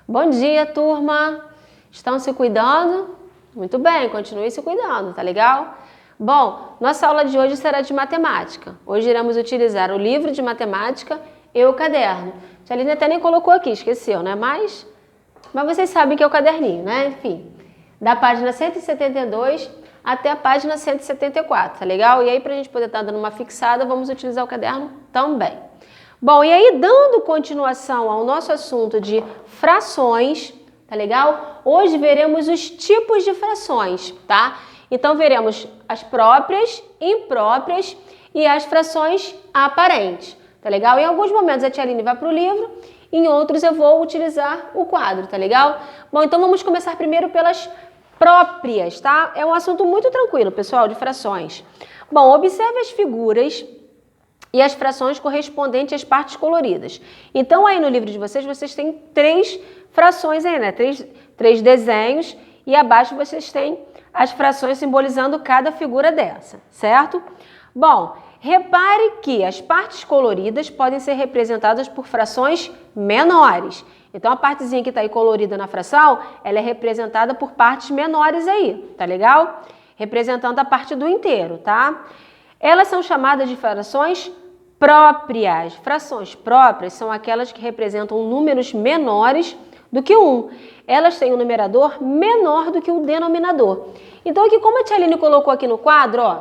Bom dia, turma! Estão se cuidando? Muito bem, continue se cuidando, tá legal? Bom, nossa aula de hoje será de matemática. Hoje iremos utilizar o livro de matemática e o caderno. A Aline até nem colocou aqui, esqueceu, né? Mas vocês sabem que é o caderninho, né? Enfim, da página 172 até a página 174, tá legal? E aí, pra gente poder estar dando uma fixada, vamos utilizar o caderno também. Bom, e aí, dando continuação ao nosso assunto de frações, tá legal? Hoje veremos os tipos de frações, tá? Então, veremos as próprias, impróprias e as frações aparentes, tá legal? Em alguns momentos a tia Aline vai para o livro, em outros eu vou utilizar o quadro, tá legal? Bom, então vamos começar primeiro pelas próprias, tá? É um assunto muito tranquilo, pessoal, de frações. Bom, observe as figuras e as frações correspondentes às partes coloridas. Então, aí no livro de vocês têm 3 frações aí, né? Três desenhos e abaixo vocês têm as frações simbolizando cada figura dessa, certo? Bom, repare que as partes coloridas podem ser representadas por frações menores. Então, a partezinha que está aí colorida na fração, ela é representada por partes menores aí, tá legal? Representando a parte do inteiro, tá? Elas são chamadas de frações próprias. Frações próprias são aquelas que representam números menores do que 1. Elas têm um numerador menor do que o denominador. Então, aqui, como a tia Aline colocou aqui no quadro, ó,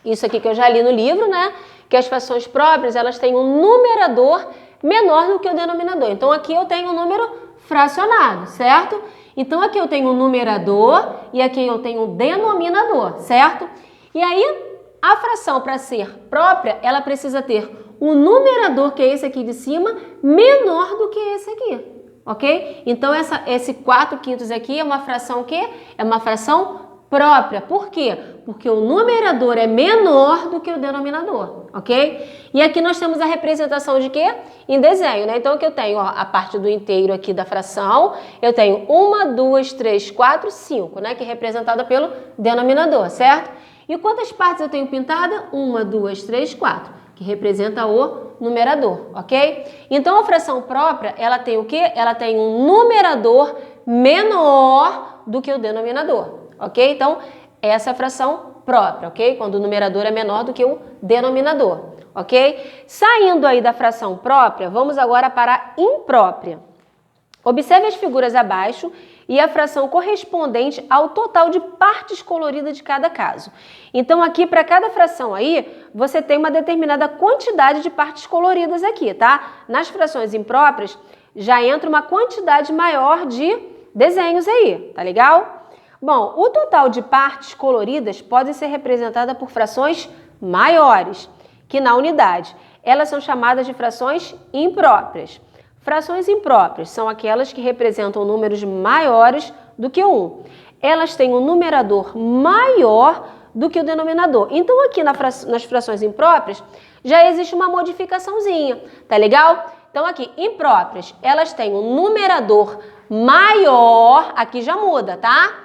isso aqui que eu já li no livro, né? Que as frações próprias, elas têm um numerador menor do que o denominador. Então, aqui eu tenho um número fracionado, certo? Então, aqui eu tenho um numerador e aqui eu tenho um denominador, certo? E aí, a fração, para ser própria, ela precisa ter um numerador, que é esse aqui de cima, menor do que esse aqui, ok? Então, esse 4/5 aqui é uma fração o quê? É uma fração própria. Por quê? Porque o numerador é menor do que o denominador, ok? E aqui nós temos a representação de quê? Em desenho, né? Então, aqui eu tenho, ó, a parte do inteiro aqui da fração, eu tenho 1, 2, 3, 4, 5, né? Que é representada pelo denominador, certo? E quantas partes eu tenho pintada? 1, 2, 3, 4, que representa o numerador, ok? Então, a fração própria, ela tem o quê? Ela tem um numerador menor do que o denominador, ok? Então, essa é a fração própria, ok? Quando o numerador é menor do que o denominador, ok? Saindo aí da fração própria, vamos agora para a imprópria. Observe as figuras abaixo e a fração correspondente ao total de partes coloridas de cada caso. Então, aqui, para cada fração aí, você tem uma determinada quantidade de partes coloridas aqui, tá? Nas frações impróprias, já entra uma quantidade maior de desenhos aí, tá legal? Bom, o total de partes coloridas pode ser representada por frações maiores que na unidade. Elas são chamadas de frações impróprias. Frações impróprias são aquelas que representam números maiores do que 1. Elas têm um numerador maior do que o denominador. Então, aqui nas frações impróprias, já existe uma modificaçãozinha, tá legal? Então, aqui, impróprias, elas têm um numerador maior, aqui já muda, tá?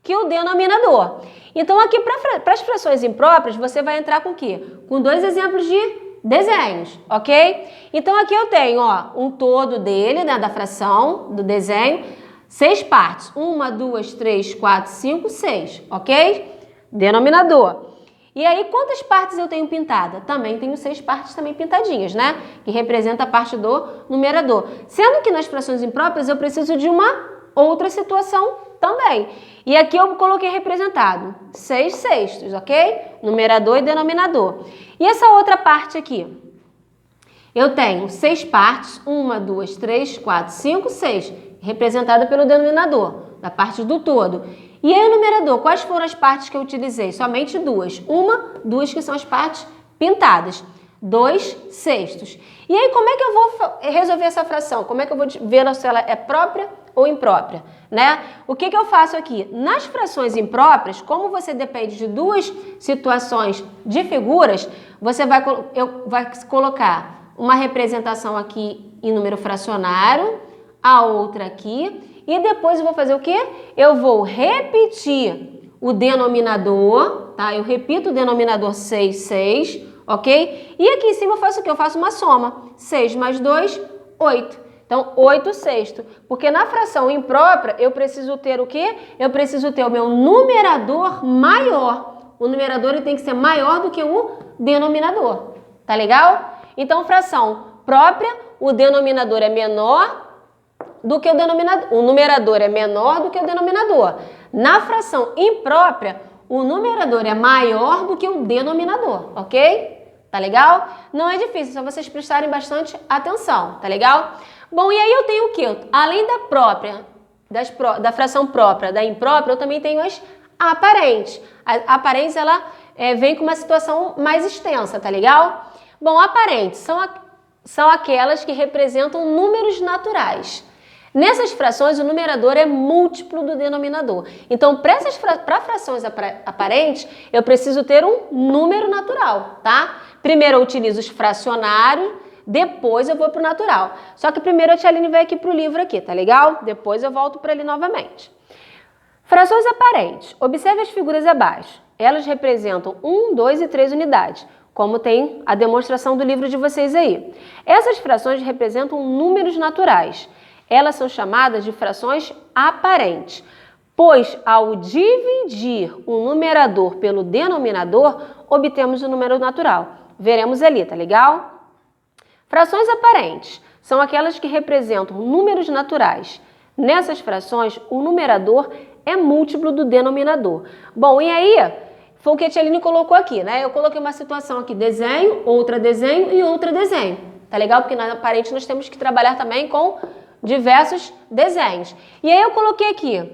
Que o denominador. Então, aqui, para as frações impróprias, você vai entrar com o quê? Com 2 exemplos de desenhos, ok? Então, aqui eu tenho, ó, um todo dele, né, da fração, do desenho, 6 partes. 1, 2, 3, 4, 5, 6, ok? Denominador. E aí, quantas partes eu tenho pintada? Também tenho 6 partes também pintadinhas, né? Que representa a parte do numerador. Sendo que nas frações impróprias eu preciso de uma outra situação também. E aqui eu coloquei representado 6 sextos, ok? Numerador e denominador. E essa outra parte aqui? Eu tenho 6 partes, 1, 2, 3, 4, 5, 6, representada pelo denominador, da parte do todo. E aí o numerador, quais foram as partes que eu utilizei? Somente 2. 1, 2 que são as partes pintadas. 2 sextos. E aí como é que eu vou resolver essa fração? Como é que eu vou ver se ela é própria ou imprópria, né? O que eu faço aqui? Nas frações impróprias, como você depende de 2 situações de figuras, você vai colocar uma representação aqui em número fracionário, a outra aqui, e depois eu vou fazer o quê? Eu vou repetir o denominador, tá? Eu repito o denominador 6, 6, ok? E aqui em cima eu faço o quê? Eu faço uma soma. 6 mais 2, 8. Então, 8/6. Porque na fração imprópria, eu preciso ter o quê? Eu preciso ter o meu numerador maior. O numerador ele tem que ser maior do que o denominador. Tá legal? Então, fração própria, o denominador é menor do que o denominador. O numerador é menor do que o denominador. Na fração imprópria, o numerador é maior do que o denominador, ok? Tá legal? Não é difícil, só vocês prestarem bastante atenção, tá legal? Bom, e aí eu tenho o quê? Além da própria, da fração própria, da imprópria, eu também tenho as aparentes. A aparentes, ela vem com uma situação mais extensa, tá legal? Bom, aparentes são aquelas que representam números naturais. Nessas frações, o numerador é múltiplo do denominador. Então, para frações aparentes, eu preciso ter um número natural, tá? Primeiro eu utilizo os fracionários, depois eu vou para o natural. Só que primeiro a tia Aline vai aqui para o livro aqui, tá legal? Depois eu volto para ele novamente. Frações aparentes. Observe as figuras abaixo. Elas representam 1, 2 e 3 unidades, como tem a demonstração do livro de vocês aí. Essas frações representam números naturais. Elas são chamadas de frações aparentes, pois ao dividir o numerador pelo denominador, obtemos o número natural. Veremos ali, tá legal? Frações aparentes são aquelas que representam números naturais. Nessas frações, o numerador é múltiplo do denominador. Bom, e aí, foi o que a tia Aline colocou aqui, né? Eu coloquei uma situação aqui, desenho e outra desenho. Tá legal? Porque na aparente nós temos que trabalhar também com diversos desenhos. E aí eu coloquei aqui,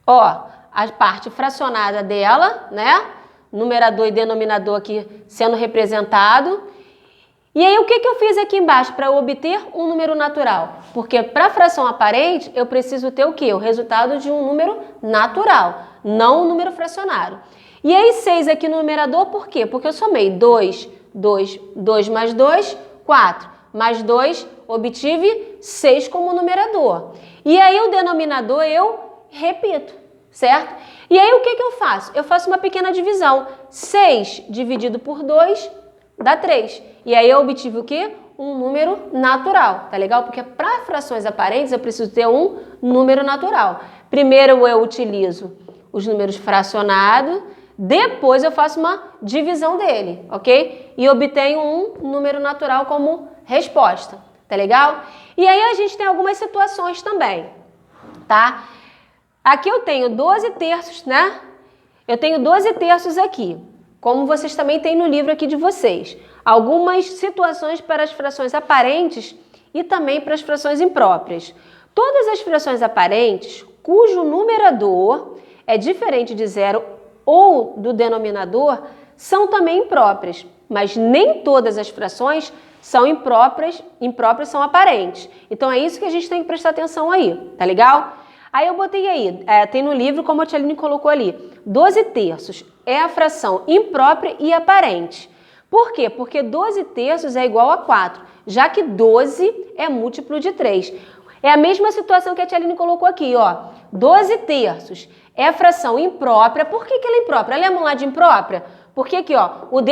ó, a parte fracionada dela, né? Numerador e denominador aqui sendo representado. E aí o que eu fiz aqui embaixo para obter um número natural? Porque para fração aparente eu preciso ter o quê? O resultado de um número natural, não um número fracionário. E aí 6 aqui no numerador, por quê? Porque eu somei 2 mais 2, 4, mais 2, obtive 6 como numerador. E aí o denominador eu repito, certo? E aí o que eu faço? Eu faço uma pequena divisão. 6 dividido por 2 dá 3. E aí eu obtive o quê? Um número natural, tá legal? Porque para frações aparentes eu preciso ter um número natural. Primeiro eu utilizo os números fracionados, depois eu faço uma divisão dele, ok? E obtenho um número natural como resposta, tá legal? E aí a gente tem algumas situações também, tá? Aqui eu tenho 12 terços, né? Eu tenho 12 terços aqui, como vocês também têm no livro aqui de vocês. Algumas situações para as frações aparentes e também para as frações impróprias. Todas as frações aparentes, cujo numerador é diferente de zero ou do denominador, são também impróprias, mas nem todas as frações são impróprias são aparentes. Então é isso que a gente tem que prestar atenção aí, tá legal? Aí eu botei aí, tem no livro, como a tia Aline colocou ali, 12 terços é a fração imprópria e aparente. Por quê? Porque 12 terços é igual a 4, já que 12 é múltiplo de 3. É a mesma situação que a tia Aline colocou aqui, ó. 12 terços é a fração imprópria. Por que ela é imprópria? Lembram lá de imprópria? Porque aqui, ó, o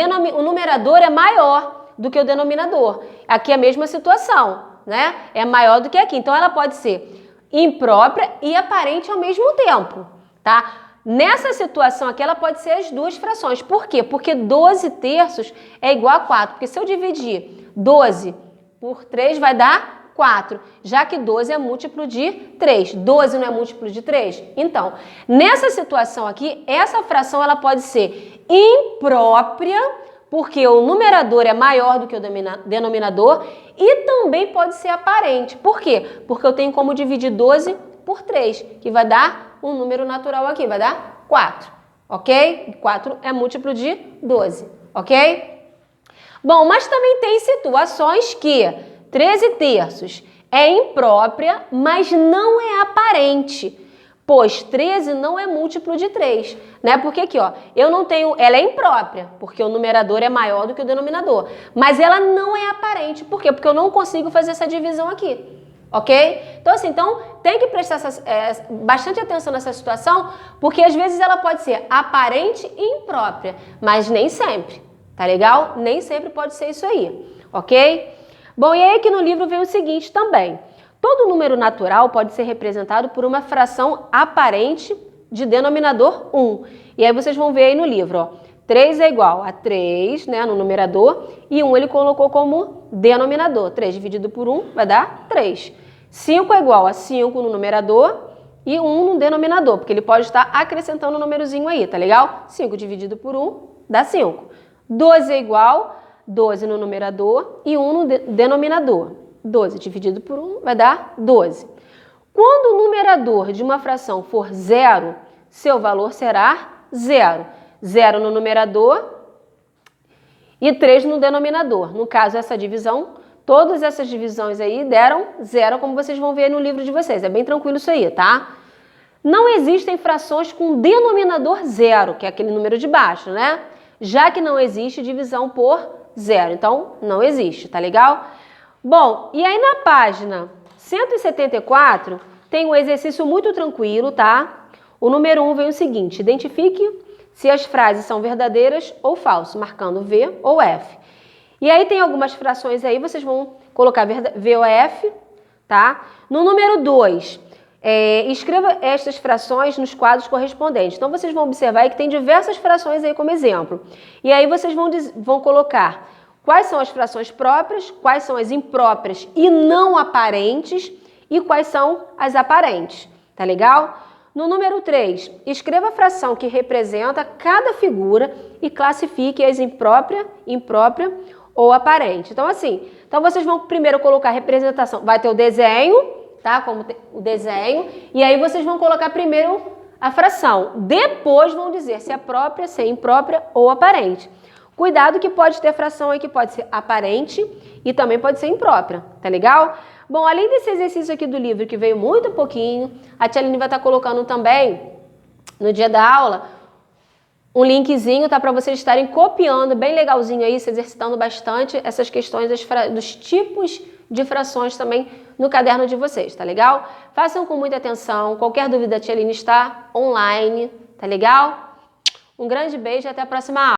numerador é maior do que o denominador. Aqui é a mesma situação, né? É maior do que aqui. Então ela pode ser imprópria e aparente ao mesmo tempo, tá? Nessa situação aqui, ela pode ser as duas frações. Por quê? Porque 12 terços é igual a 4. Porque se eu dividir 12 por 3, vai dar 4. Já que 12 é múltiplo de 3. 12 não é múltiplo de 3? Então, nessa situação aqui, essa fração ela pode ser imprópria, porque o numerador é maior do que o denominador, e também pode ser aparente. Por quê? Porque eu tenho como dividir 12 por 3, que vai dar um número natural aqui, vai dar 4, ok? 4 é múltiplo de 12, ok? Bom, mas também tem situações que 13 terços é imprópria, mas não é aparente, pois 13 não é múltiplo de 3, né? Porque aqui, ó, eu não tenho, ela é imprópria, porque o numerador é maior do que o denominador, mas ela não é aparente, por quê? Porque eu não consigo fazer essa divisão aqui. Ok? Então, assim, tem que prestar bastante atenção nessa situação, porque às vezes ela pode ser aparente e imprópria, mas nem sempre, tá legal? Nem sempre pode ser isso aí, ok? Bom, e aí aqui no livro vem o seguinte também. Todo número natural pode ser representado por uma fração aparente de denominador 1. E aí vocês vão ver aí no livro, ó. 3 é igual a 3, né, no numerador, e 1 ele colocou como denominador. 3 dividido por 1 vai dar 3. 5 é igual a 5 no numerador e 1 no denominador, porque ele pode estar acrescentando um númerozinho aí, tá legal? 5 dividido por 1 dá 5. 12 é igual a 12 no numerador e 1 no denominador. 12 dividido por 1 vai dar 12. Quando o numerador de uma fração for zero, seu valor será zero. 0 no numerador e 3 no denominador. No caso, essa divisão, todas essas divisões aí deram zero, como vocês vão ver no livro de vocês. É bem tranquilo isso aí, tá? Não existem frações com denominador zero, que é aquele número de baixo, né? Já que não existe divisão por zero. Então, não existe, tá legal? Bom, e aí na página 174 tem um exercício muito tranquilo, tá? O número 1 vem o seguinte: identifique se as frases são verdadeiras ou falsas, marcando V ou F. E aí tem algumas frações aí, vocês vão colocar V ou F, tá? No número 2, escreva estas frações nos quadros correspondentes. Então, vocês vão observar aí que tem diversas frações aí como exemplo. E aí vocês vão colocar quais são as frações próprias, quais são as impróprias e não aparentes e quais são as aparentes, tá legal? No número 3, escreva a fração que representa cada figura e classifique as imprópria ou aparente. Então, assim, vocês vão primeiro colocar a representação, vai ter o desenho, tá? Como o desenho, e aí vocês vão colocar primeiro a fração. Depois vão dizer se é própria, se é imprópria ou aparente. Cuidado que pode ter fração aí que pode ser aparente e também pode ser imprópria, tá legal? Bom, além desse exercício aqui do livro, que veio muito pouquinho, a tia Aline vai estar colocando também, no dia da aula, um linkzinho, tá? Para vocês estarem copiando, bem legalzinho aí, se exercitando bastante essas questões dos tipos de frações também no caderno de vocês, tá legal? Façam com muita atenção, qualquer dúvida a tia Aline está online, tá legal? Um grande beijo e até a próxima aula.